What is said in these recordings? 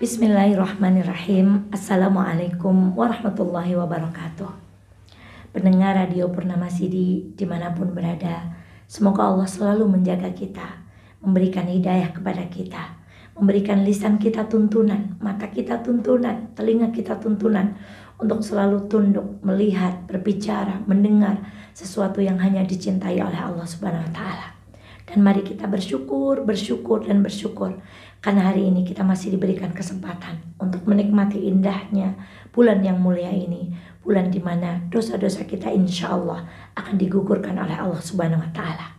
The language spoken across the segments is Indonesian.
Bismillahirrahmanirrahim. Assalamualaikum warahmatullahi wabarakatuh. Pendengar Radio Purnama Sidi dimanapun berada, semoga Allah selalu menjaga kita, memberikan hidayah kepada kita, memberikan lisan kita tuntunan, mata kita tuntunan, telinga kita tuntunan untuk selalu tunduk, melihat, berbicara, mendengar sesuatu yang hanya dicintai oleh Allah Subhanahu wa Ta'ala. Dan mari kita bersyukur karena hari ini kita masih diberikan kesempatan untuk menikmati indahnya bulan yang mulia ini, bulan di mana dosa-dosa kita insya Allah akan digugurkan oleh Allah Subhanahu wa Ta'ala.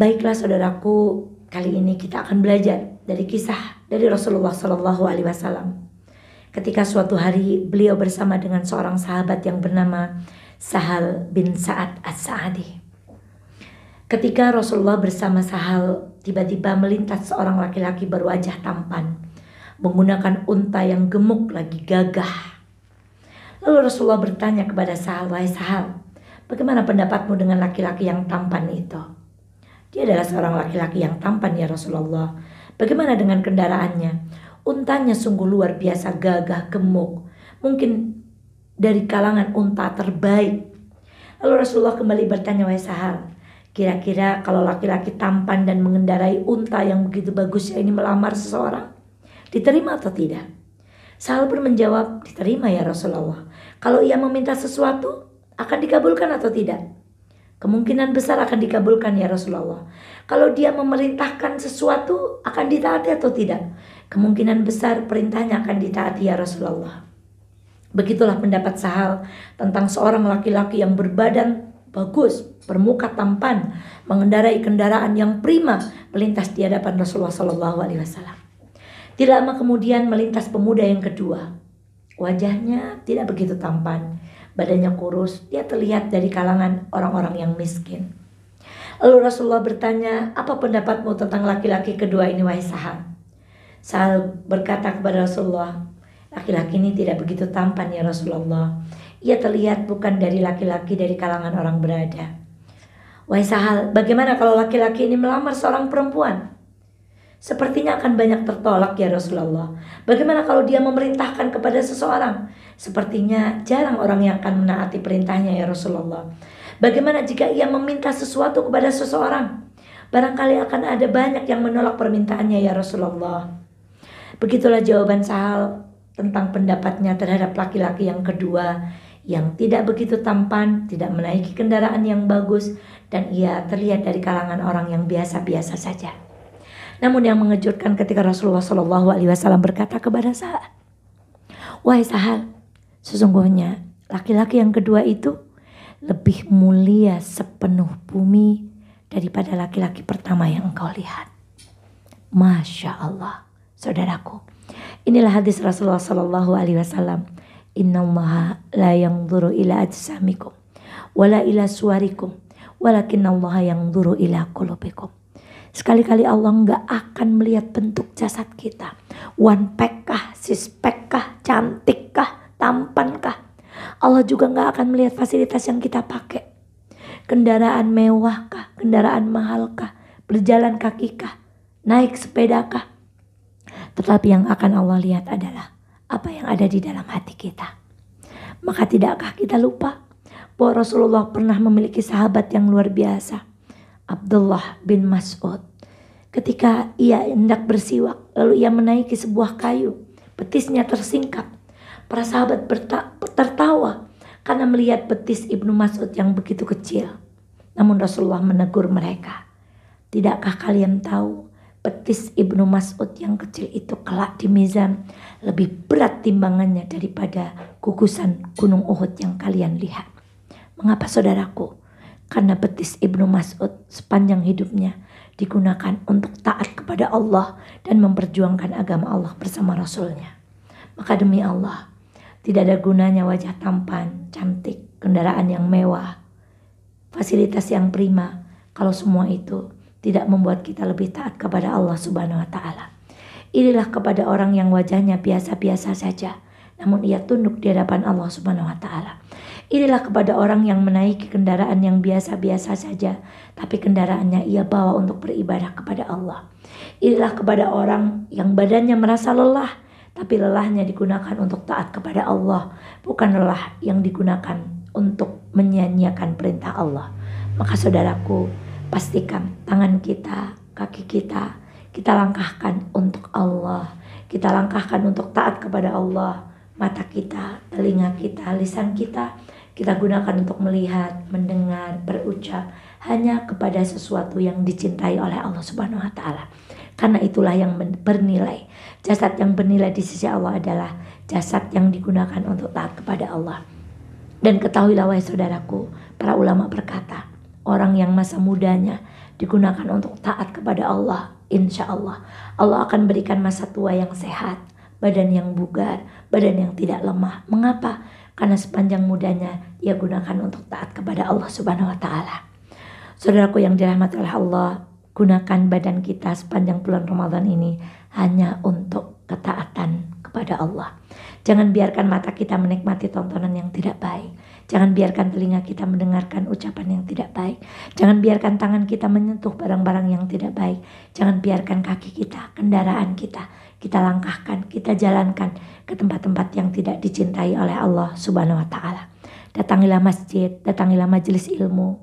Baiklah saudaraku, kali ini kita akan belajar dari kisah dari Rasulullah Sallallahu Alaihi Wasallam. Ketika suatu hari beliau bersama dengan seorang sahabat yang bernama Sahal bin Sa'ad As-Sa'adi. Ketika Rasulullah bersama Sahal, tiba-tiba melintas seorang laki-laki berwajah tampan, menggunakan unta yang gemuk lagi gagah. Lalu Rasulullah bertanya kepada Sahal, "Wahai Sahal, bagaimana pendapatmu dengan laki-laki yang tampan itu?" "Dia adalah seorang laki-laki yang tampan ya Rasulullah. Bagaimana dengan kendaraannya? Untanya sungguh luar biasa gagah, gemuk. Mungkin dari kalangan unta terbaik." Lalu Rasulullah kembali bertanya, "Wahai Sahal, kira-kira kalau laki-laki tampan dan mengendarai unta yang begitu bagusnya ini melamar seseorang, diterima atau tidak?" Sahal pun menjawab, "Diterima ya Rasulullah. Kalau ia meminta sesuatu, akan dikabulkan atau tidak?" "Kemungkinan besar akan dikabulkan ya Rasulullah. Kalau dia memerintahkan sesuatu, akan ditaati atau tidak?" "Kemungkinan besar perintahnya akan ditaati ya Rasulullah." Begitulah pendapat Sahal tentang seorang laki-laki yang berbadan bagus, bermuka tampan, mengendarai kendaraan yang prima, melintas di hadapan Rasulullah Sallallahu Alaihi Wasallam. Tidak lama kemudian melintas pemuda yang kedua. Wajahnya tidak begitu tampan, badannya kurus, dia terlihat dari kalangan orang-orang yang miskin. Lalu Rasulullah bertanya, "Apa pendapatmu tentang laki-laki kedua ini, wahai Sahal?" Sahal berkata kepada Rasulullah, "Laki-laki ini tidak begitu tampan ya Rasulullah. Ia terlihat bukan dari laki-laki dari kalangan orang berada." "Wahai Sahal, bagaimana kalau laki-laki ini melamar seorang perempuan?" "Sepertinya akan banyak tertolak ya Rasulullah." "Bagaimana kalau dia memerintahkan kepada seseorang?" "Sepertinya jarang orang yang akan menaati perintahnya ya Rasulullah." "Bagaimana jika ia meminta sesuatu kepada seseorang?" "Barangkali akan ada banyak yang menolak permintaannya ya Rasulullah." Begitulah jawaban Sahal tentang pendapatnya terhadap laki-laki yang kedua, yang tidak begitu tampan, tidak menaiki kendaraan yang bagus, dan ia terlihat dari kalangan orang yang biasa-biasa saja. Namun yang mengejutkan ketika Rasulullah Shallallahu Alaihi Wasallam berkata kepada Sahal, "Wahai Sahal, sesungguhnya laki-laki yang kedua itu lebih mulia sepenuh bumi daripada laki-laki pertama yang engkau lihat." Masya Allah, saudaraku, inilah hadis Rasulullah Shallallahu Alaihi Wasallam. "Innallaha la yanzuru ila ajsamikum wala ila suwarikum walakinallaha yanzuru ila qulubikum." Sekali-kali Allah enggak akan melihat bentuk jasad kita, one pack kah, six pack kah, cantik kah, tampan kah. Allah juga enggak akan melihat fasilitas yang kita pakai, kendaraan mewah kah, kendaraan mahal kah, berjalan kaki kah, naik sepeda kah. Tetapi yang akan Allah lihat adalah apa yang ada di dalam hati kita. Maka tidakkah kita lupa bahwa Rasulullah pernah memiliki sahabat yang luar biasa, Abdullah bin Mas'ud. Ketika ia hendak bersiwak, lalu ia menaiki sebuah kayu, betisnya tersingkap. Para sahabat tertawa karena melihat betis Ibnu Mas'ud yang begitu kecil. Namun Rasulullah menegur mereka, "Tidakkah kalian tahu betis Ibnu Mas'ud yang kecil itu kelak di mizan lebih berat timbangannya daripada gugusan gunung Uhud yang kalian lihat?" Mengapa saudaraku? Karena betis Ibnu Mas'ud sepanjang hidupnya digunakan untuk taat kepada Allah dan memperjuangkan agama Allah bersama Rasulnya. Maka demi Allah, tidak ada gunanya wajah tampan, cantik, kendaraan yang mewah, fasilitas yang prima, kalau semua itu tidak membuat kita lebih taat kepada Allah Subhanahu wa Ta'ala. Inilah kepada orang yang wajahnya biasa-biasa saja, namun ia tunduk di hadapan Allah Subhanahu wa Ta'ala. Irilah kepada orang yang menaiki kendaraan yang biasa-biasa saja, tapi kendaraannya ia bawa untuk beribadah kepada Allah. Irilah kepada orang yang badannya merasa lelah, tapi lelahnya digunakan untuk taat kepada Allah, bukan lelah yang digunakan untuk menyia-nyiakan perintah Allah. Maka saudaraku, pastikan tangan kita, kaki kita langkahkan untuk Allah. Kita langkahkan untuk taat kepada Allah. Mata kita, telinga kita, lisan kita gunakan untuk melihat, mendengar, berucap hanya kepada sesuatu yang dicintai oleh Allah Subhanahu wa taala. Karena itulah yang bernilai. Jasad yang bernilai di sisi Allah adalah jasad yang digunakan untuk taat kepada Allah. Dan ketahuilah wahai saudaraku, para ulama berkata, orang yang masa mudanya digunakan untuk taat kepada Allah, insya Allah akan berikan masa tua yang sehat, badan yang bugar, badan yang tidak lemah. Mengapa? Karena sepanjang mudanya ia gunakan untuk taat kepada Allah Subhanahu wa taala. Saudaraku yang dirahmati oleh Allah, gunakan badan kita sepanjang bulan Ramadan ini hanya untuk ketaatan kepada Allah. Jangan biarkan mata kita menikmati tontonan yang tidak baik. Jangan biarkan telinga kita mendengarkan ucapan yang tidak baik. Jangan biarkan tangan kita menyentuh barang-barang yang tidak baik. Jangan biarkan kaki kita, kendaraan kita langkahkan, kita jalankan ke tempat-tempat yang tidak dicintai oleh Allah Subhanahu wa taala. Datangilah masjid, datangilah majelis ilmu.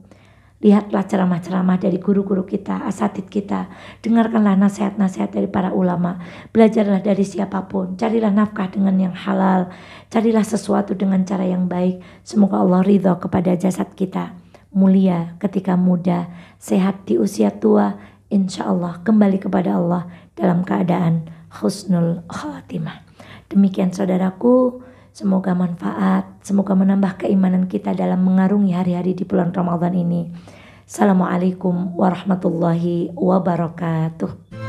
Lihatlah ceramah-ceramah dari guru-guru kita, asatidz kita. Dengarkanlah nasihat-nasihat dari para ulama. Belajarlah dari siapapun. Carilah nafkah dengan yang halal. Carilah sesuatu dengan cara yang baik. Semoga Allah ridho kepada jasad kita. Mulia ketika muda, sehat di usia tua. Insya Allah kembali kepada Allah dalam keadaan husnul khatimah. Demikian saudaraku. Semoga manfaat, semoga menambah keimanan kita dalam mengarungi hari-hari di bulan Ramadan ini. Assalamualaikum warahmatullahi wabarakatuh.